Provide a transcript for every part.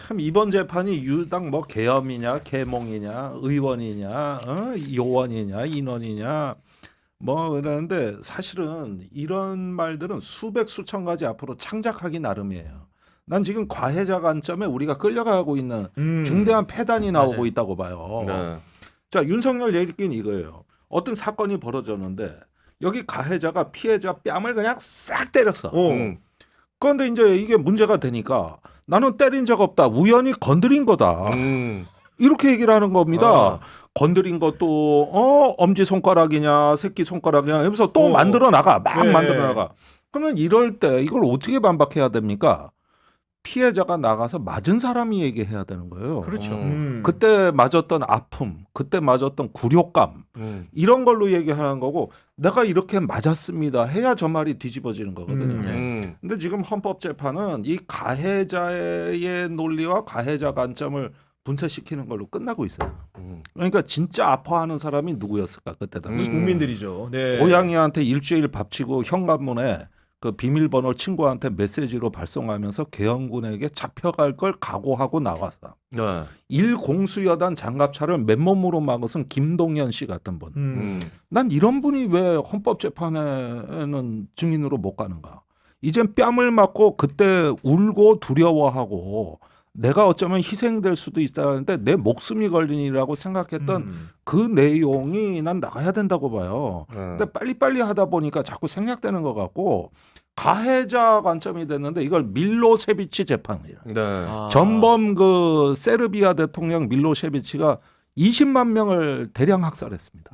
참 이번 재판이 유당 뭐 계엄이냐 계몽이냐 의원이냐 요원이냐 인원이냐 뭐 그러는데 사실은 이런 말들은 수백 수천 가지 앞으로 창작하기 나름이에요. 난 지금 과해자 관점에 우리가 끌려가고 있는 중대한 폐단이 나오고 맞아요. 있다고 봐요. 네. 자, 윤석열 얘기는 이거예요. 어떤 사건이 벌어졌는데 여기 가해자가 피해자 뺨을 그냥 싹 때렸어. 그런데 이제 이게 문제가 되니까 나는 때린 적 없다. 우연히 건드린 거다. 이렇게 얘기를 하는 겁니다. 건드린 것도 엄지 손가락이냐 새끼 손가락이냐 하면서 또 만들어 나가. 막 네. 만들어 나가. 그러면 이럴 때 이걸 어떻게 반박해야 됩니까? 피해자가 나가서 맞은 사람이 얘기해야 되는 거예요. 그렇죠. 그때 맞았던 아픔, 그때 맞았던 굴욕감 이런 걸로 얘기하는 거고 내가 이렇게 맞았습니다 해야 저 말이 뒤집어지는 거거든요. 근데 지금 헌법재판은 이 가해자의 논리와 가해자 관점을 분쇄시키는 걸로 끝나고 있어요. 그러니까 진짜 아파하는 사람이 누구였을까 그때 당시. 국민들이죠. 네. 고양이한테 일주일 밥치고 현관문에 그 비밀번호를 친구한테 메시지로 발송하면서 계엄군에게 잡혀갈 걸 각오하고 나왔어. 네. 일공수여단 장갑차를 맨몸으로 막으신 김동연 씨 같은 분. 난 이런 분이 왜 헌법재판에는 증인으로 못 가는가. 이젠 뺨을 맞고 그때 울고 두려워하고 내가 어쩌면 희생될 수도 있다는데 내 목숨이 걸린 일이라고 생각했던 그 내용이 난 나가야 된다고 봐요. 근데 빨리빨리 하다 보니까 자꾸 생략되는 것 같고 가해자 관점이 됐는데 이걸 밀로세비치 재판이에요. 네. 전범 그 세르비아 대통령 밀로세비치가 20만 명을 대량 학살했습니다.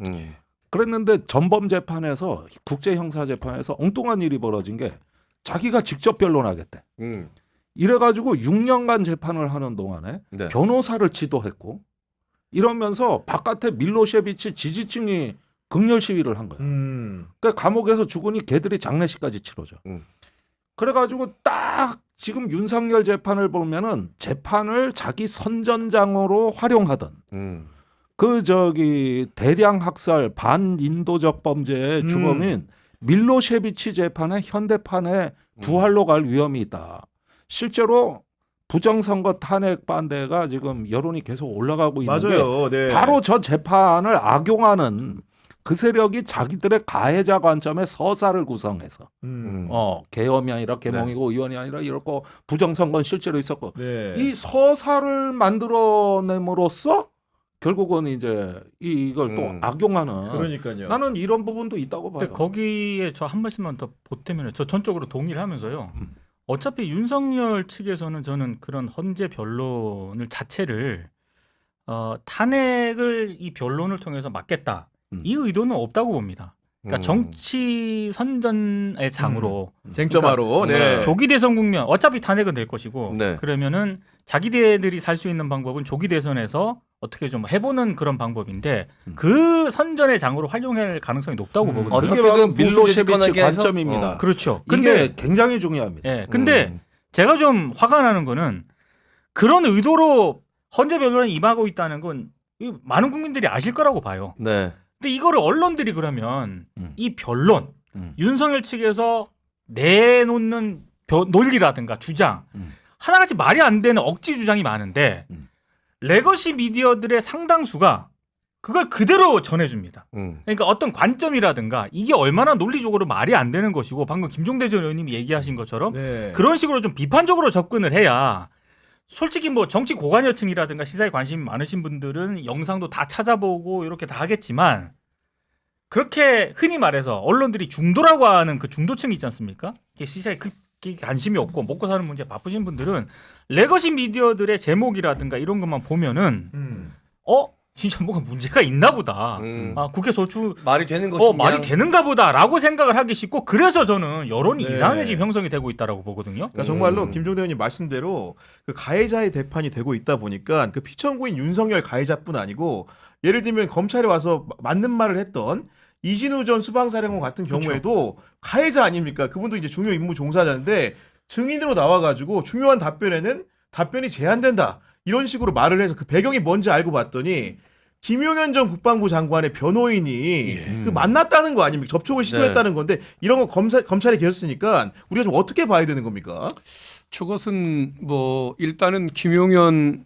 그랬는데 전범 재판에서 국제형사재판에서 엉뚱한 일이 벌어진 게 자기가 직접 변론하겠대. 이래가지고 6년간 재판을 하는 동안에 네. 변호사를 지도했고 이러면서 바깥에 밀로세비치 지지층이 극렬 시위를 한 거야. 그러니까 감옥에서 죽으니 걔들이 장례식까지 치러져. 그래가지고 딱 지금 윤석열 재판을 보면은 재판을 자기 선전장으로 활용하던 그 저기 대량 학살 반인도적 범죄의 주범인 밀로세비치 재판의 현대판에 부활로 갈 위험이 있다. 실제로 부정선거 탄핵 반대가 지금 여론이 계속 올라가고 있는 맞아요. 게 네. 바로 저 재판을 악용하는 그 세력이 자기들의 가해자 관점의 서사를 구성해서 계엄이 아니라 계몽이고 의원이 아니라 이렇고 부정선거는 실제로 있었고 네. 이 서사를 만들어냄으로써 결국은 이제 이걸 또 악용하는 그러니까요. 나는 이런 부분도 있다고 봐요. 근데 거기에 저 한 말씀만 더 보태면 저 전적으로 동의를 하면서요. 어차피 윤석열 측에서는 저는 그런 헌재 변론을 자체를 탄핵을 이 변론을 통해서 막겠다. 이 의도는 없다고 봅니다. 그러니까 정치 선전의 장으로 쟁점화로. 그러니까, 네. 조기 대선 국면 어차피 탄핵은 될 것이고 네. 그러면은 자기들이 살 수 있는 방법은 조기 대선에서 어떻게 좀 해보는 그런 방법인데 그 선전의 장으로 활용할 가능성이 높다고 보거든요. 그게 어떻게든 바로 보수 밀로세비치 정권에게 해서? 관점입니다. 그렇죠. 이게 굉장히 중요합니다. 예, 근데 제가 좀 화가 나는 거는 그런 의도로 헌재 변론에 임하고 있다는 건 많은 국민들이 아실 거라고 봐요. 네. 근데 이거를 언론들이 그러면 이 변론, 윤석열 측에서 내놓는 논리라든가 주장 하나같이 말이 안 되는 억지 주장이 많은데 레거시 미디어들의 상당수가 그걸 그대로 전해줍니다. 그러니까 어떤 관점이라든가 이게 얼마나 논리적으로 말이 안 되는 것이고 방금 김종대 전 의원님이 얘기하신 것처럼 네. 그런 식으로 좀 비판적으로 접근을 해야 솔직히 뭐 정치 고관여층이라든가 시사에 관심이 많으신 분들은 영상도 다 찾아보고 이렇게 다 하겠지만 그렇게 흔히 말해서 언론들이 중도라고 하는 그 중도층이 있지 않습니까? 시사에 관심이 없고 먹고 사는 문제에 바쁘신 분들은 레거시 미디어들의 제목이라든가 이런 것만 보면은 진짜 뭐가 문제가 있나 보다. 국회 소추 말이 되는 것이 말이 되는가 보다라고 생각을 하기 쉽고 그래서 저는 여론이 네. 이상하게 지금 형성이 되고 있다라고 보거든요. 그러니까 정말로 김종대 의원님 말씀대로 그 가해자의 대판이 되고 있다 보니까 그 피청구인 윤석열 가해자뿐 아니고 예를 들면 검찰에 와서 맞는 말을 했던 이진우 전 수방사령관 같은 경우에도 가해자 아닙니까? 그분도 이제 중요 임무 종사자인데 증인으로 나와가지고 중요한 답변에는 답변이 제한된다. 이런 식으로 말을 해서 그 배경이 뭔지 알고 봤더니 김용현 전 국방부 장관의 변호인이 그 만났다는 거 아닙니까? 접촉을 시도했다는 건데 이런 거 검찰이 계셨으니까 우리가 좀 어떻게 봐야 되는 겁니까? 저것은 뭐 일단은 김용현의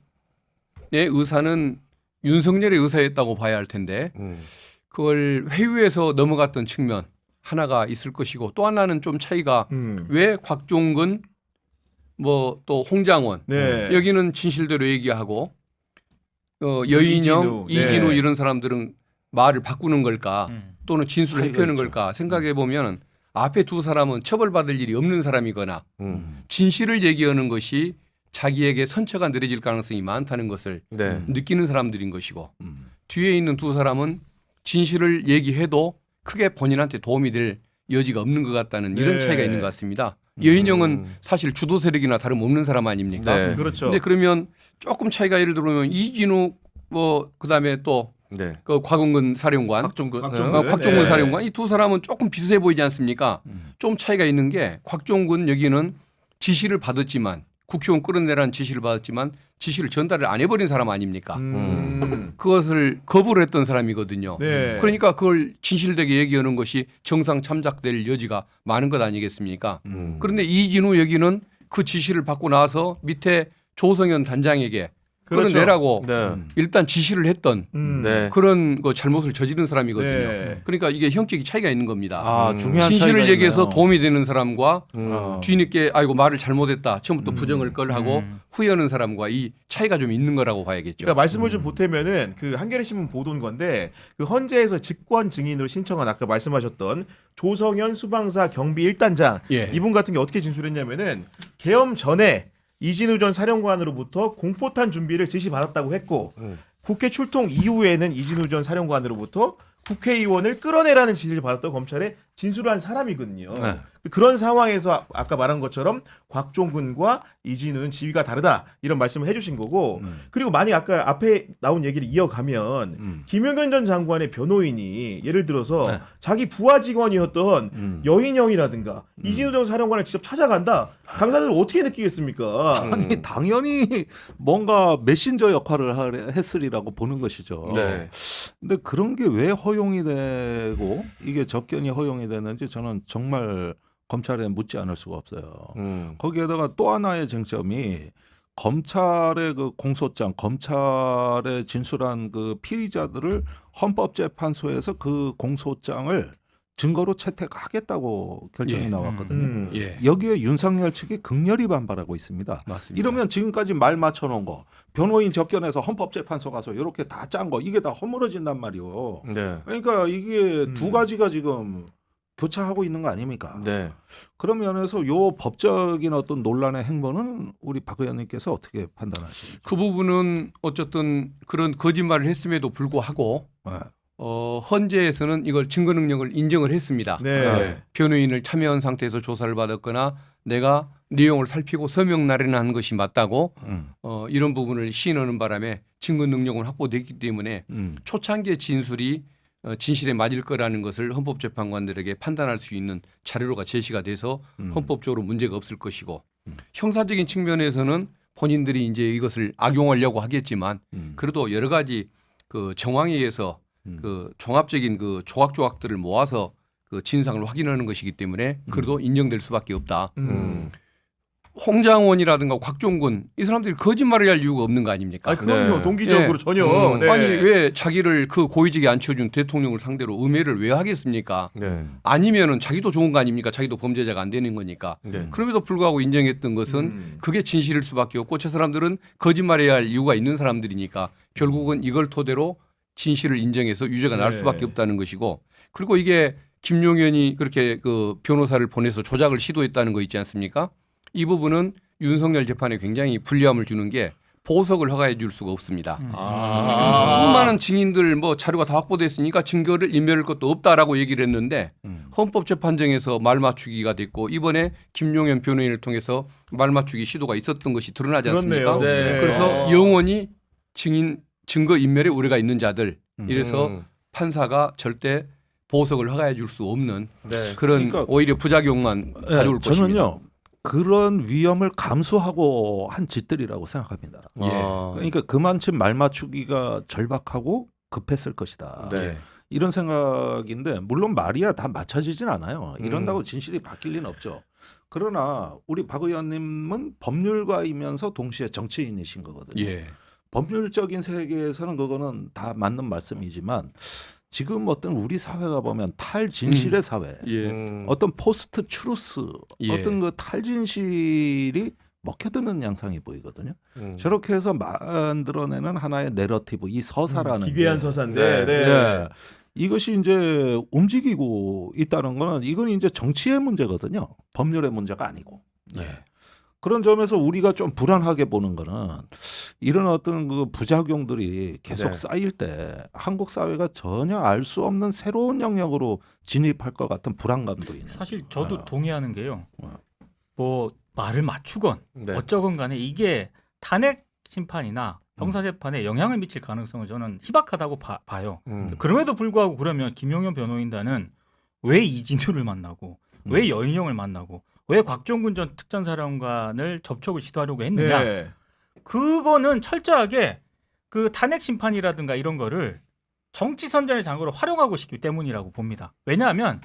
의사는 윤석열의 의사였다고 봐야 할 텐데 그걸 회유해서 넘어갔던 측면 하나가 있을 것이고 또 하나는 좀 차이가 왜 곽종근 뭐 또 홍장원 네. 여기는 진실대로 얘기하고 여인영, 이진우 네. 이런 사람들은 말을 바꾸는 걸까 또는 진술을 차이가 회피하는 있죠. 걸까 생각해 보면 앞에 두 사람은 처벌받을 일이 없는 사람이거나 진실을 얘기하는 것이 자기에게 선처가 내려질 가능성이 많다는 것을 네. 느끼는 사람들인 것이고 뒤에 있는 두 사람은 진실을 얘기해도 크게 본인한테 도움이 될 여지가 없는 것 같다는 이런 네. 차이가 있는 것 같습니다. 여인영은 사실 주도 세력이나 다름없는 사람 아닙니까? 네. 그렇죠. 근데 그러면 조금 차이가 예를 들면 이진우 뭐 그다음에 또 네. 그 곽종근 사령관, 곽종근. 곽종근 네. 사령관 이 두 사람은 조금 비슷해 보이지 않습니까? 좀 차이가 있는 게 곽종근 여기는 지시를 받았지만 국회의원 끌어내라는 지시를 받았지만 지시를 전달을 안 해버린 사람 아닙니까? 그것을 거부를 했던 사람이거든요. 네. 그러니까 그걸 진실되게 얘기하는 것이 정상 참작될 여지가 많은 것 아니겠습니까? 그런데 이진우 여기는 그 지시를 받고 나서 밑에 조성현 단장에게 그렇죠. 끌어내라고 네. 일단 지시를 했던 네. 그런 그 잘못을 저지른 사람이거든요. 네. 그러니까 이게 형격이 차이가 있는 겁니다. 아, 중요한 차이가 진실을 얘기해서 있네요. 도움이 되는 사람과 어. 뒤늦게 아이고 말을 잘못했다 처음부터 부정을 걸 하고 후회하는 사람과 이 차이가 좀 있는 거라고 봐야겠죠. 그러니까 말씀을 좀 보태면은 그 한겨레 신문 보도인 건데 그 헌재에서 직권 증인으로 신청한 아까 말씀하셨던 조성현 수방사 경비 1단장 예. 이분 같은 게 어떻게 진술했냐면은 계엄 전에 이진우 전 사령관으로부터 공포탄 준비를 지시받았다고 했고 국회 출동 이후에는 이진우 전 사령관으로부터 국회의원을 끌어내라는 지시를 받았다고 검찰에 진술한 사람이거든요. 네. 그런 상황에서 아까 말한 것처럼 곽종근과 이진우는 지위가 다르다 이런 말씀을 해주신 거고 그리고 만약 아까 앞에 나온 얘기를 이어가면 김용현 전 장관의 변호인이 예를 들어서 네. 자기 부하 직원이었던 여인영이라든가 이진우 전 사령관을 직접 찾아간다 당사자들 어떻게 느끼겠습니까? 아니 당연히 뭔가 메신저 역할을 했으리라고 보는 것이죠. 네. 근데 그런 게 왜 허용이 되고 이게 접견이 허용이 되는지 저는 정말 검찰에 묻지 않을 수가 없어요. 거기에다가 또 하나의 쟁점이 검찰의 그 공소장, 검찰에 진술한 그 피의자들을 헌법재판소에서 그 공소장을 증거로 채택하겠다고 결정이 예. 나왔거든요. 예. 여기에 윤석열 측이 극렬히 반발하고 있습니다. 맞습니다. 이러면 지금까지 말 맞춰놓은 거 변호인 접견해서 헌법재판소 가서 이렇게 다 짠 거 이게 다 허물어진단 말이요. 네. 그러니까 이게 두 가지가 지금 교차하고 있는 거 아닙니까? 네. 그런 면에서 요 법적인 어떤 논란의 행보는 우리 박 의원님께서 어떻게 판단하십니까? 그 부분은 어쨌든 그런 거짓말을 했음에도 불구하고 네. 헌재에서는 이걸 증거 능력을 인정을 했습니다. 네. 변호인을 참여한 상태에서 조사를 받았거나 내가 내용을 살피고 서명 날인한 것이 맞다고 이런 부분을 시인하는 바람에 증거 능력은 확보됐기 때문에 초창기의 진술이 진실에 맞을 거라는 것을 헌법재판관들에게 판단할 수 있는 자료가 제시가 돼서 헌법적으로 문제가 없을 것이고 형사적인 측면에서는 본인들이 이제 이것을 악용하려고 하겠지만 그래도 여러 가지 그 정황에 의해서 그 종합적인 그 조각조각들을 모아서 그 진상을 확인하는 것이기 때문에 그래도 인정될 수밖에 없다. 홍장원이라든가 곽종근 이 사람들이 거짓말을 할 이유가 없는 거 아닙니까? 아 그럼요 네. 동기적으로 예. 전혀 네. 아니 왜 자기를 그 고위직에 앉혀준 대통령을 상대로 음해를 왜 하겠습니까? 네. 아니면은 자기도 좋은 거 아닙니까? 자기도 범죄자가 안 되는 거니까. 네. 그럼에도 불구하고 인정했던 것은 그게 진실일 수밖에 없고 저 사람들은 거짓말해야 할 이유가 있는 사람들이니까 결국은 이걸 토대로 진실을 인정해서 유죄가 날 네. 수밖에 없다는 것이고 그리고 이게 김용현이 그렇게 그 변호사를 보내서 조작을 시도했다는 거 있지 않습니까? 이 부분은 윤석열 재판에 굉장히 불리함을 주는 게 보석을 허가해 줄 수가 없습니다. 수많은 증인들 뭐 자료가 다 확보됐으니까 증거를 인멸할 것도 없다라고 얘기를 했는데 헌법재판정에서 말 맞추기가 됐고 이번에 김용현 변호인을 통해서 말 맞추기 시도가 있었던 것이 드러나지 않습니까? 그렇네요. 네. 그래서 영원히 증거 인멸에 우려가 있는 자들 이래서 판사가 절대 보석을 허가해 줄 수 없는 네. 그런 그러니까 오히려 부작용만 가져올 것입니다. 저는요 그런 위험을 감수하고 한 짓들이라고 생각합니다. 아. 그러니까 그만큼 말 맞추기가 절박하고 급했을 것이다. 네. 이런 생각인데 물론 말이야 다 맞춰지진 않아요. 이런다고 진실이 바뀔 리는 없죠. 그러나 우리 박 의원님은 법률가이면서 동시에 정치인이신 거거든요. 예. 법률적인 세계에서는 그거는 다 맞는 말씀이지만 지금 어떤 우리 사회가 보면 탈진실의 사회, 예. 어떤 포스트 추루스, 예. 어떤 그 탈진실이 먹혀드는 양상이 보이거든요. 저렇게 해서 만들어내는 하나의 내러티브, 이 서사라는 기괴한 게, 서사인데 네. 예. 이것이 이제 움직이고 있다는 거는 이건 이제 정치의 문제거든요. 법률의 문제가 아니고. 네. 그런 점에서 우리가 좀 불안하게 보는 거는 이런 어떤 그 부작용들이 계속 네. 쌓일 때 한국 사회가 전혀 알 수 없는 새로운 영역으로 진입할 것 같은 불안감도 있는. 사실 저도 아. 동의하는 게요. 뭐 말을 맞추건 네. 어쩌건 간에 이게 탄핵 심판이나 형사 재판에 영향을 미칠 가능성을 저는 희박하다고 봐요. 그럼에도 불구하고 그러면 김용현 변호인단은 왜 이진우를 만나고 왜 여인영을 만나고 왜 곽종근 전 특전사령관을 접촉을 시도하려고 했느냐? 네. 그거는 철저하게 그 탄핵 심판이라든가 이런 거를 정치 선전의 장으로 활용하고 싶기 때문이라고 봅니다. 왜냐하면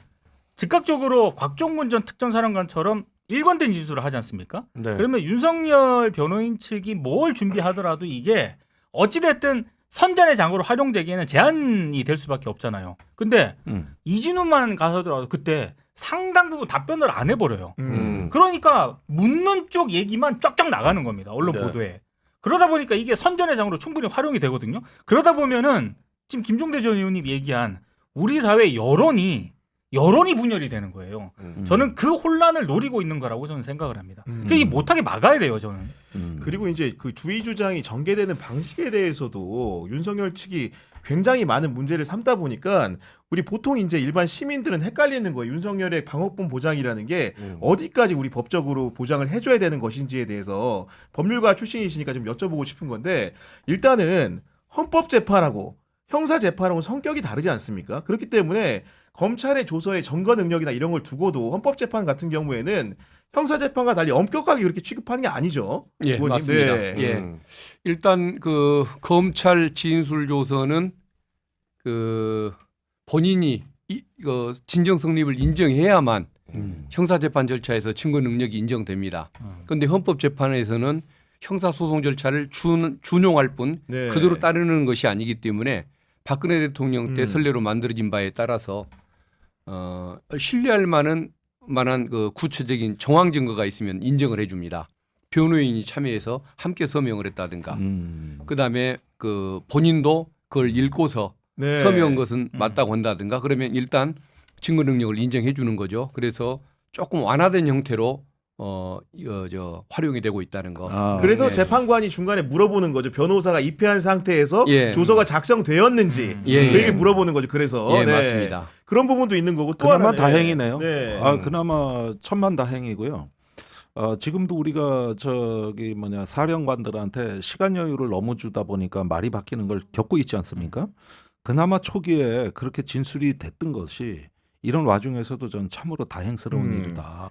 즉각적으로 곽종근 전 특전사령관처럼 일관된 진술을 하지 않습니까? 네. 그러면 윤석열 변호인 측이 뭘 준비하더라도 이게 어찌됐든 선전의 장으로 활용되기에는 제한이 될 수밖에 없잖아요. 근데 이진우만 가서더라도 그때 상당 부분 답변을 안 해버려요. 그러니까 묻는 쪽 얘기만 쫙쫙 나가는 겁니다. 언론 네. 보도에. 그러다 보니까 이게 선전의 장으로 충분히 활용이 되거든요. 그러다 보면은 지금 김종대 전 의원님 얘기한 우리 사회 여론이 분열이 되는 거예요. 저는 그 혼란을 노리고 있는 거라고 저는 생각을 합니다. 그러니까 이게 못하게 막아야 돼요, 저는. 그리고 이제 그 주의 주장이 전개되는 방식에 대해서도 윤석열 측이 굉장히 많은 문제를 삼다 보니까 우리 보통 이제 일반 시민들은 헷갈리는 거예요. 윤석열의 방어권 보장이라는 게 어디까지 우리 법적으로 보장을 해줘야 되는 것인지에 대해서 법률가 출신이시니까 좀 여쭤보고 싶은 건데 일단은 헌법재판하고 형사재판하고 성격이 다르지 않습니까? 그렇기 때문에 검찰의 조서의 점거 능력이나 이런 걸 두고도 헌법재판 같은 경우에는 형사재판과 달리 엄격하게 그렇게 취급하는 게 아니죠. 예, 의원님. 맞습니다. 네. 예. 일단 그 검찰 진술 조서는 그 본인이 그 진정 성립을 인정해야만 형사재판 절차에서 증거 능력이 인정됩니다. 그런데 헌법재판에서는 형사소송 절차를 준용할 뿐 네. 그대로 따르는 것이 아니기 때문에 박근혜 대통령 때 선례로 만들어진 바에 따라서 신뢰할 만한 그 구체적인 정황 증거가 있으면 인정을 해줍니다. 변호인이 참여해서 함께 서명을 했다든가, 그다음에 그 본인도 그걸 읽고서 네. 서명한 것은 맞다고 한다든가, 그러면 일단 증거 능력을 인정해 주는 거죠. 그래서 조금 완화된 형태로 활용이 되고 있다는 거. 아, 그래서 네. 재판관이 중간에 물어보는 거죠. 변호사가 입회한 상태에서 예. 조서가 작성되었는지 예, 그 얘기 예. 물어보는 거죠. 그래서 예, 네. 맞습니다. 그런 부분도 있는 거고 또 그나마 하나는 다행이네요. 네. 아, 그나마 천만다행이고요. 지금도 우리가 사령관들한테 시간 여유를 너무 주다 보니까 말이 바뀌는 걸 겪고 있지 않습니까? 그나마 초기에 그렇게 진술이 됐던 것이 이런 와중에서도 전 참으로 다행스러운 일이다.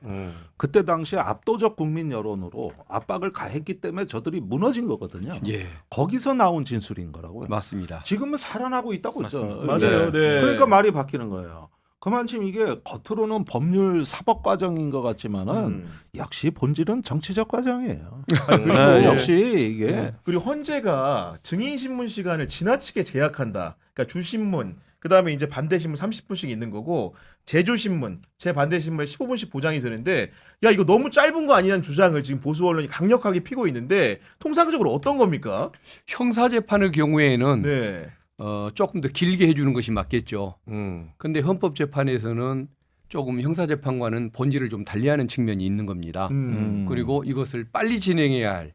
그때 당시에 압도적 국민 여론으로 압박을 가했기 때문에 저들이 무너진 거거든요. 예, 거기서 나온 진술인 거라고요. 맞습니다. 지금은 살아나고 있다고 있죠. 맞아요. 네. 그러니까 말이 바뀌는 거예요. 그만큼 이게 겉으로는 법률 사법 과정인 것 같지만은 역시 본질은 정치적 과정이에요. 네, 역시 이게 그리고 헌재가 증인 신문 시간을 지나치게 제약한다. 그러니까 주신문 그다음에 이제 반대신문 30분씩 있는 거고 제주신문, 제반대신문에 15분씩 보장이 되는데 야 이거 너무 짧은 거 아니냐는 주장을 지금 보수 언론이 강력하게 피고 있는데 통상적으로 어떤 겁니까? 형사재판의 경우에는 네. 조금 더 길게 해주는 것이 맞겠죠. 그런데 헌법재판에서는 조금 형사재판과는 본질을 좀 달리하는 측면이 있는 겁니다. 그리고 이것을 빨리 진행해야 할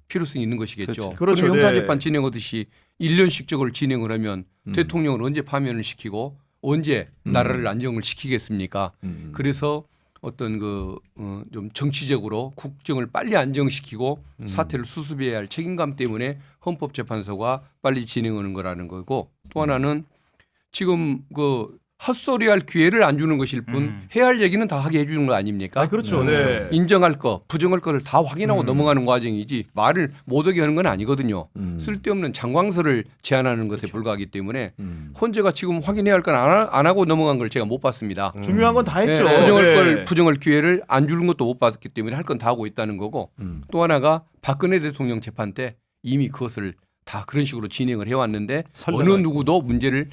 필요성이 있는 것이겠죠. 그렇죠. 그럼 네. 형사재판 진행하듯이 1년씩 저걸 진행을 하면 대통령은 언제 파면을 시키고 언제 나라를 안정을 시키겠습니까? 그래서 어떤 좀 정치적으로 국정을 빨리 안정시키고 사태를 수습해야 할 책임감 때문에 헌법재판소가 빨리 진행하는 거라는 거고, 또 하나는 지금 그 헛소리할 기회를 안 주는 것일 뿐 해야 할 얘기는 다 하게 해주는 거 아닙니까? 아, 그렇죠. 네. 인정할 거, 부정할 거를 다 확인하고 넘어가는 과정이지 말을 못하게 하는 건 아니거든요. 쓸데없는 장광설을 제안하는 것에 불과하기 때문에 헌재가 지금 확인해야 할 건 안 하고 넘어간 걸 제가 못 봤습니다. 중요한 건 다 했죠. 부정할 기회를 안 주는 것도 못 봤기 때문에 할 건 다 하고 있다는 거고 또 하나가 박근혜 대통령 재판 때 이미 그것을 다 그런 식으로 진행을 해왔는데 어느 누구도 문제를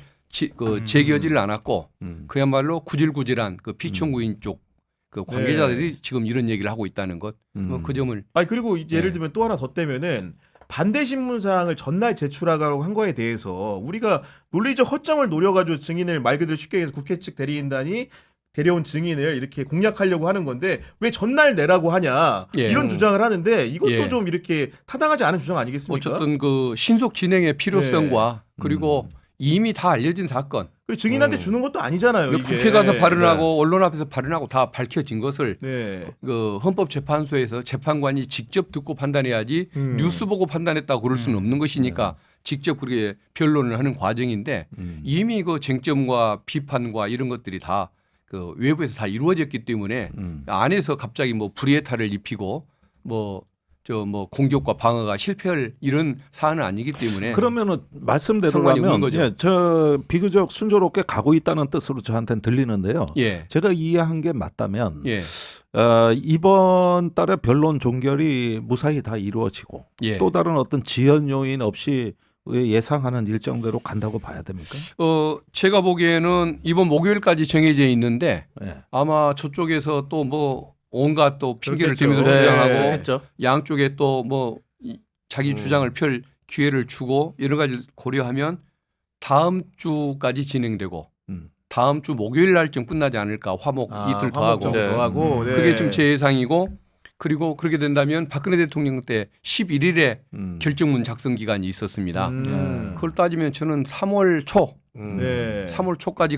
제기하지를 않았고 그야말로 구질구질한 그 피청구인 쪽 그 관계자들이 지금 이런 얘기를 하고 있다는 것, 그 점을. 아니 그리고 예를 들면 또 하나 더 떼면은 반대 신문사항을 전날 제출하라고 한 거에 대해서 우리가 논리적 허점을 노려가지고 증인을 말 그대로 쉽게 얘기해서 국회 측 대리인단이 데려온 증인을 이렇게 공략하려고 하는 건데 왜 전날 내라고 하냐 이런 주장을 하는데 이것도 좀 이렇게 타당하지 않은 주장 아니겠습니까? 어쨌든 그 신속 진행의 필요성과 그리고 이미 다 알려진 사건. 그리고 증인한테 주는 것도 아니잖아요. 이게. 국회 가서 발언하고 언론 앞에서 발언하고 다 밝혀진 것을 네. 그 헌법재판소에서 재판관이 직접 듣고 판단해야지 뉴스 보고 판단했다고 그럴 수는 없는 것이니까 직접 그렇게 변론을 하는 과정인데 이미 그 쟁점과 비판과 이런 것들이 다 그 외부에서 다 이루어졌기 때문에 안에서 갑자기 뭐 불이해타를 입히고 뭐 공격과 방어가 실패할 이런 사안은 아니기 때문에 그러면은 말씀대로라면 저 비교적 순조롭게 가고 있다는 뜻으로 저한테는 들리는데요. 제가 이해한 게 맞다면 이번 달에 변론 종결이 무사히 다 이루어지고 또 다른 어떤 지연 요인 없이 예상하는 일정대로 간다고 봐야 됩니까? 제가 보기에는 이번 목요일까지 정해져 있는데 아마 저쪽에서 또 뭐 온갖 또 핑계를 대면서 주장하고 양쪽에 또 뭐 자기 주장을 펼 기회를 주고 여러 가지를 고려하면 다음 주까지 진행되고 다음 주 목요일 날쯤 끝나지 않을까 화목 이틀 더 하고 그게 지금 제 예상이고 그리고 그렇게 된다면 박근혜 대통령 때 11일에 결정문 작성 기간이 있었습니다. 그걸 따지면 저는 3월 초 3월 초까지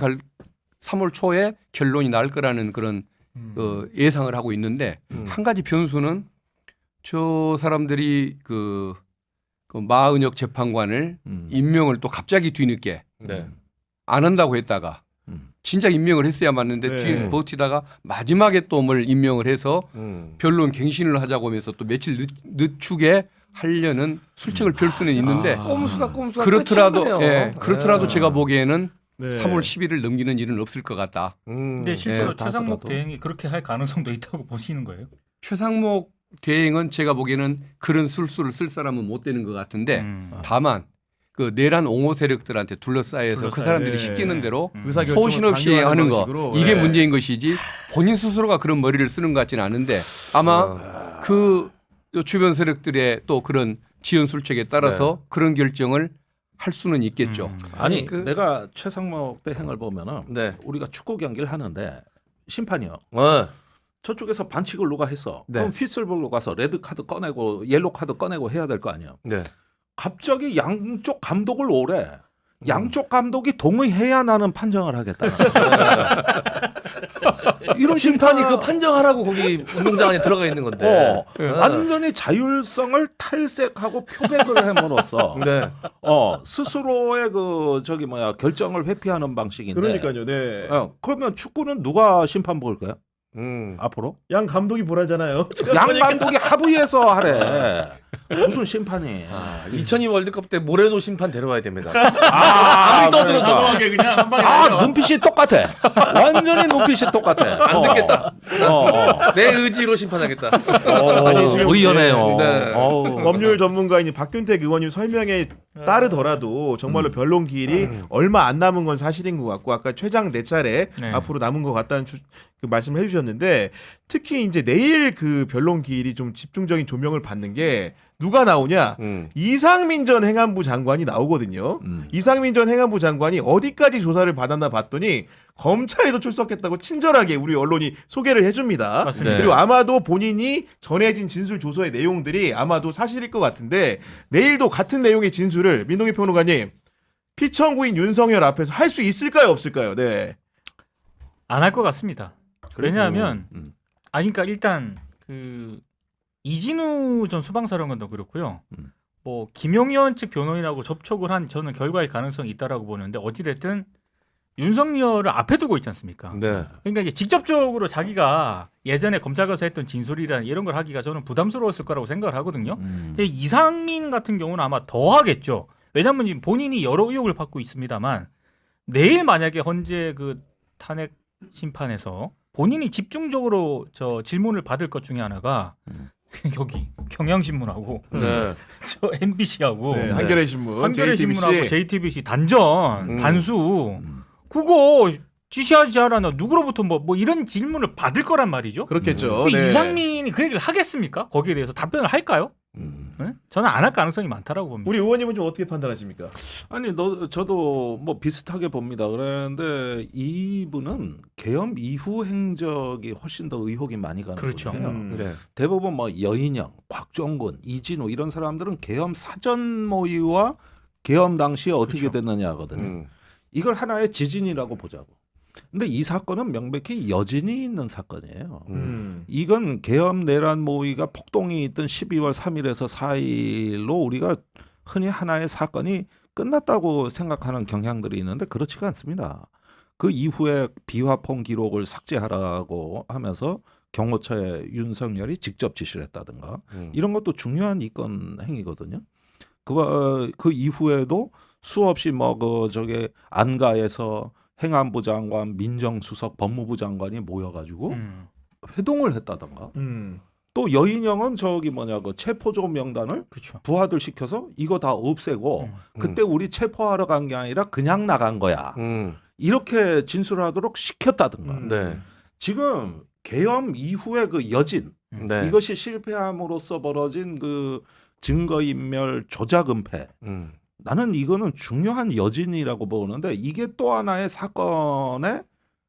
3월 초에 결론이 날 거라는 그런 예상을 하고 있는데 한 가지 변수는 저 사람들이 그 마은혁 재판관을 임명을 또 갑자기 뒤늦게 안 한다고 했다가 진작 임명을 했어야 맞는데 뒤에 버티다가 마지막에 또 뭘 임명을 해서 변론 갱신을 하자고 하면서 또 며칠 늦추게 하려는 술책을 펼 수는 있는데 꼼수가 그렇더라도 제가 보기에는 3월 10일을 넘기는 일은 없을 것 같다. 근데 실제로 최상목 대행이 그렇게 할 가능성도 있다고 보시는 거예요? 최상목 대행은 제가 보기에는 그런 술수를 쓸 사람은 못 되는 것 같은데 다만 그 내란 옹호 세력들한테 둘러싸여서 그 사람들이 시키는 대로 소신 없이 하는 거 이게 문제인 것이지 본인 스스로가 그런 머리를 쓰는 것 같지는 않은데 아마 그 주변 세력들의 또 그런 지연 술책에 따라서 그런 결정을 할 수는 있겠죠. 아니 내가 최상목 대행을 보면은 우리가 축구 경기를 하는데 심판이요. 저쪽에서 반칙을 누가 했어. 그럼 휘슬 불고 가서 레드 카드 꺼내고 옐로 카드 꺼내고 해야 될 거 아니에요. 갑자기 양쪽 감독을 오래. 양쪽 감독이 동의해야 나는 판정을 하겠다. 이런 심판이 그 판정하라고 거기 운동장 안에 들어가 있는 건데 완전히 자율성을 탈색하고 표백을 해물었어. 스스로의 그 결정을 회피하는 방식인데. 그러니까요. 그러면 축구는 누가 심판 볼 거야? 앞으로? 양 감독이 보라잖아요. 양 감독이 합의해서 하래. 무슨 심판이? 2002 월드컵 때 모레노 심판 데려와야 됩니다. 아무리 떠들어도 그냥 한 방에 눈빛이 똑같아. 완전히 눈빛이 똑같아. 안 듣겠다. 내 의지로 심판하겠다. 아니, 지금 의연해요. 법률 전문가인 박균택 의원님 설명에 따르더라도 정말로 변론 기일이 얼마 안 남은 건 사실인 것 같고 아까 최장 4차례 앞으로 남은 것 같다는 그 말씀을 해주셨는데 특히 이제 내일 그 변론 기일이 좀 집중적인 조명을 받는 게 누가 나오냐? 이상민 전 행안부 장관이 나오거든요. 이상민 전 행안부 장관이 어디까지 조사를 받았나 봤더니 검찰에도 출석했다고 친절하게 우리 언론이 소개를 해줍니다. 그리고 아마도 본인이 전해진 진술 조서의 내용들이 아마도 사실일 것 같은데 내일도 같은 내용의 진술을 민동희 평론가님 피청구인 윤석열 앞에서 할 수 있을까요, 없을까요? 안 할 것 같습니다. 왜냐하면 그러니까 일단 그 이진우 전 수방사령관도 그렇고요. 뭐 김용현 측 변호인하고 접촉을 한 저는 결과의 가능성이 있다라고 보는데 어찌됐든 윤석열을 앞에 두고 있지 않습니까? 네. 그러니까 이제 직접적으로 자기가 예전에 검찰 가서 했던 진술이란 이런 걸 하기가 저는 부담스러웠을 거라고 생각을 하거든요. 근데 이상민 같은 경우는 아마 더 하겠죠. 왜냐하면 지금 본인이 여러 의혹을 받고 있습니다만 내일 만약에 헌재 그 탄핵 심판에서 본인이 집중적으로 저 질문을 받을 것 중에 하나가 여기 경향신문하고 네. 저 MBC하고 네, 한겨레 신문, 한겨레신문하고 JTBC. JTBC 단전 단수 그거 지시하지 않아 누구로부터 뭐 이런 질문을 받을 거란 말이죠. 그렇겠죠. 근데 네. 이상민이 그 얘기를 하겠습니까? 거기에 대해서 답변을 할까요? 네? 저는 안 할 가능성이 많다라고 봅니다. 우리 의원님은 좀 어떻게 판단하십니까? 아니 저도 뭐 비슷하게 봅니다. 그런데 이분은 계엄 이후 행적이 훨씬 더 의혹이 많이 가는 그렇죠. 분이에요. 네. 대부분 뭐 여인영, 곽종근, 이진우 이런 사람들은 계엄 사전 모의와 계엄 당시에 어떻게 그렇죠. 됐느냐 하거든요. 이걸 하나의 지진이라고 보자고. 근데 이 사건은 명백히 여진이 있는 사건이에요. 이건 계엄 내란 모의가 폭동이 있던 12월 3일에서 4일로 우리가 흔히 하나의 사건이 끝났다고 생각하는 경향들이 있는데 그렇지가 않습니다. 그 이후에 비화폰 기록을 삭제하라고 하면서 경호처에 윤석열이 직접 지시를 했다든가 이런 것도 중요한 이권 행위거든요. 그 이후에도 수없이 뭐 그 저게 안가에서 행안부 장관, 민정수석, 법무부 장관이 모여가지고 회동을 했다던가. 또 여인영은 저기 뭐냐 그 체포조 명단을 그렇죠. 부하들 시켜서 이거 다 없애고 그때 우리 체포하러 간 게 아니라 그냥 나간 거야. 이렇게 진술하도록 시켰다든가. 네. 지금 계엄 이후에 그 여진 네. 이것이 실패함으로써 벌어진 그 증거인멸 조작 은폐. 나는 이거는 중요한 여진이라고 보는데 이게 또 하나의 사건의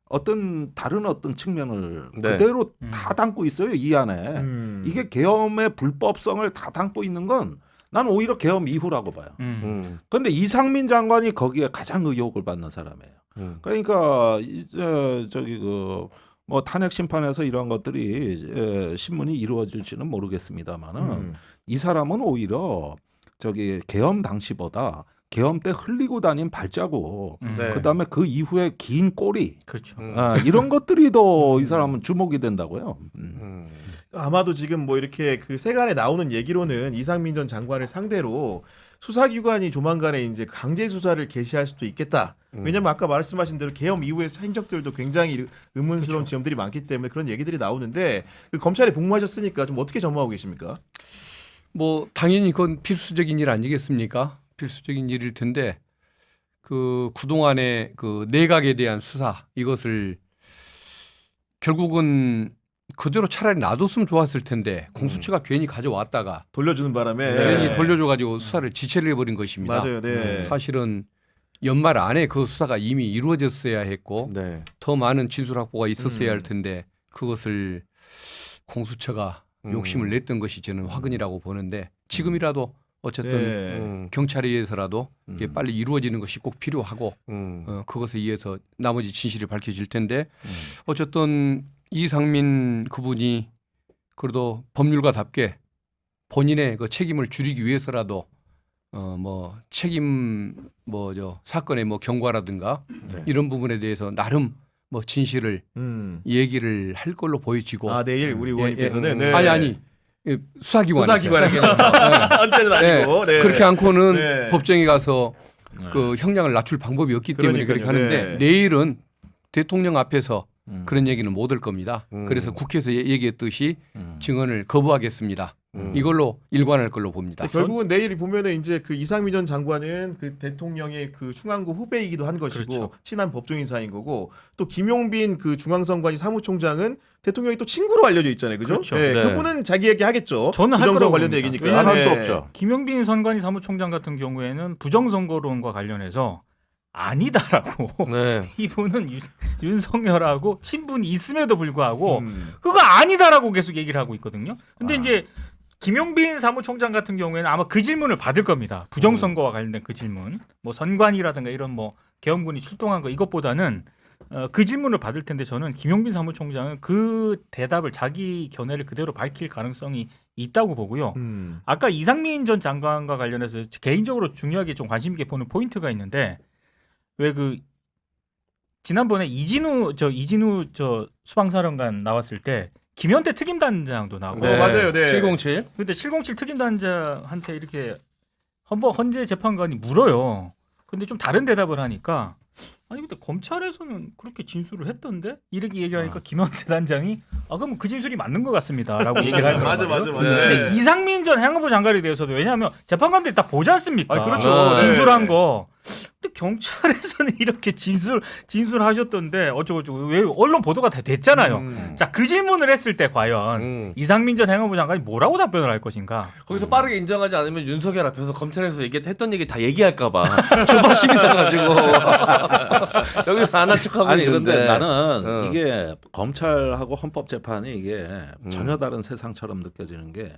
어떤 다른 어떤 측면을 네. 그대로 다 담고 있어요 이 안에. 이게 계엄의 불법성을 다 담고 있는 건 난 오히려 계엄 이후라고 봐요. 그런데 이상민 장관이 거기에 가장 의혹을 받는 사람이에요. 그러니까 저기 그 뭐 탄핵 심판에서 이런 것들이 신문이 이루어질지는 모르겠습니다만은 이 사람은 오히려 저기 계엄 당시보다 계엄 때 흘리고 다닌 발자국, 네. 그다음에 그 이후에 긴 꼬리, 그렇죠. 이런 것들이 더 이 사람은 주목이 된다고요. 아마도 지금 뭐 이렇게 그 세간에 나오는 얘기로는 이상민 전 장관을 상대로 수사기관이 조만간에 이제 강제 수사를 개시할 수도 있겠다. 왜냐면 아까 말씀하신 대로 계엄 이후의 행적들도 굉장히 의문스러운 지점들이 많기 때문에 그런 얘기들이 나오는데 그 검찰에 복무하셨으니까 좀 어떻게 전망하고 계십니까? 뭐 당연히 그건 필수적인 일 아니겠습니까? 필수적인 일일 텐데 그 그동안의 그 내각에 대한 수사 이것을 결국은 그대로 차라리 놔뒀으면 좋았을 텐데 공수처가 괜히 가져왔다가 돌려주는 바람에 괜히 돌려줘가지고 수사를 지체를 해버린 것입니다. 맞아요. 네. 사실은 연말 안에 그 수사가 이미 이루어졌어야 했고 네. 더 많은 진술 확보가 있었어야 할 텐데 그것을 공수처가 욕심을 냈던 것이 저는 화근이라고 보는데 지금이라도 어쨌든 네. 경찰에 의해서라도 이게 빨리 이루어지는 것이 꼭 필요하고 그것에 의해서 나머지 진실이 밝혀질 텐데 어쨌든 이상민 그분이 그래도 법률가답게 본인의 그 책임을 줄이기 위해서라도 뭐 책임 뭐 저 사건의 뭐 경과라든가 네. 이런 부분에 대해서 나름 뭐 진실을 얘기를 할 걸로 보여지고 아 내일 우리 의원님께서는 네. 아니 수사기관에서 수사기관에서 언제는 아니고 네. 그렇게 않고는 네. 법정에 가서 그 형량을 낮출 방법이 없기 때문에 그렇게 하는데 내일은 대통령 앞에서 그런 얘기는 못 할 겁니다. 그래서 국회에서 얘기했듯이 증언을 거부하겠습니다. 이걸로 일관할 걸로 봅니다. 결국은 내일 보면은 이제 그 이상민 전 장관은 그 대통령의 그 충안구 후배이기도 한 것이고 그렇죠. 친한 법조인사인 거고 또 김용빈 그 중앙선관위 사무총장은 대통령이 또 친구로 알려져 있잖아요, 그죠? 그렇죠. 네, 네. 그분은 자기 얘기 하겠죠. 저는 할 부정선 거라고 관련된 봅니다. 얘기니까. 안 할 수 네. 없죠. 김용빈 선관위 사무총장 같은 경우에는 부정선거론과 관련해서 아니다라고 네. 이분은 윤석열하고 친분이 있음에도 불구하고 그거 아니다라고 계속 얘기를 하고 있거든요. 근데 이제 김용빈 사무총장 같은 경우에는 아마 그 질문을 받을 겁니다. 부정선거와 관련된 그 질문, 뭐 선관위라든가 이런 뭐 계엄군이 출동한 거 이것보다는 그 질문을 받을 텐데 저는 김용빈 사무총장은 그 대답을 자기 견해를 그대로 밝힐 가능성이 있다고 보고요. 아까 이상민 전 장관과 관련해서 개인적으로 중요하게 좀 관심 있게 보는 포인트가 있는데 왜 그 지난번에 이진우 수방사령관 나왔을 때 김현태 특임단장도 나오고 네. 맞아요. 네. 707. 근데 707 특임단장한테 이렇게 헌재 재판관이 물어요. 근데 좀 다른 대답을 하니까 아니 근데 검찰에서는 그렇게 진술을 했던데 이렇게 얘기하니까 김현태 단장이 그럼 그 진술이 맞는 것 같습니다라고 얘기를 하더라고요. 맞아. 근데 이상민 전 행안부 장관에 대해서도 왜냐하면 재판관들이 다 보지 않습니까? 아, 그렇죠. 진술한 네. 거. 근데 경찰에서는 이렇게 진술하셨던데 어쩌고저쩌고 왜 언론 보도가 다 됐잖아요. 자, 그 질문을 했을 때 과연 이상민 전 행안부 장관이 뭐라고 답변을 할 것인가? 거기서 빠르게 인정하지 않으면 윤석열 앞에서 검찰에서 했던 얘기 다 얘기할까봐 조바심이 나가지고 여기서 안 한 척하고 아니 있는데 근데 나는 이게 검찰하고 헌법재판이 이게 전혀 다른 세상처럼 느껴지는 게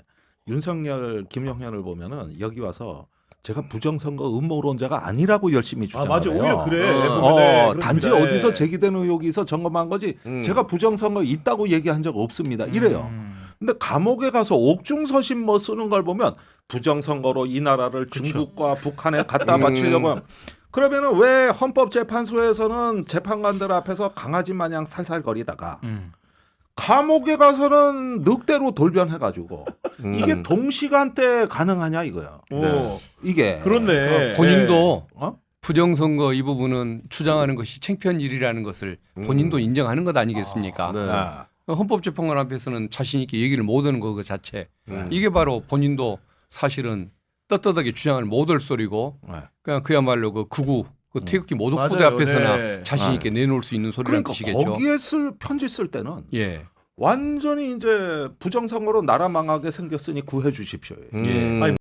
윤석열, 김용현을 보면은 여기 와서 제가 부정선거 음모론자가 아니라고 열심히 주장해요. 맞아. 오히려 그래. 네, 단지 그렇습니다. 어디서 제기된 의혹이 있어 점검한 거지 제가 부정선거 있다고 얘기한 적 없습니다. 이래요. 근데 감옥에 가서 옥중서신 뭐 쓰는 걸 보면 부정선거로 이 나라를 중국과 북한에 갖다 바치려고 하면 그러면은 왜 헌법재판소에서는 재판관들 앞에서 강아지 마냥 살살거리다가 감옥에 가서는 늑대로 돌변해가지고 이게 동시간대 가능하냐 이거야. 이게 그렇네. 본인도 어? 부정선거 이 부분은 주장하는 것이 창피한 일이라는 것을 본인도 인정하는 것 아니겠습니까? 네. 헌법재판관 앞에서는 자신 있게 얘기를 못하는 거 그 자체. 이게 바로 본인도 사실은 떳떳하게 주장을 못할 소리고 그냥 그야말로 그 극우 그 태극기 모독부대 맞아요. 앞에서나 네. 자신 있게 내놓을 수 있는 소리라는 그러니까 뜻이겠죠. 거기에 쓸 편지 쓸 때는 예. 완전히 이제 부정선거로 나라 망하게 생겼으니 구해 주십시오. 예. 아니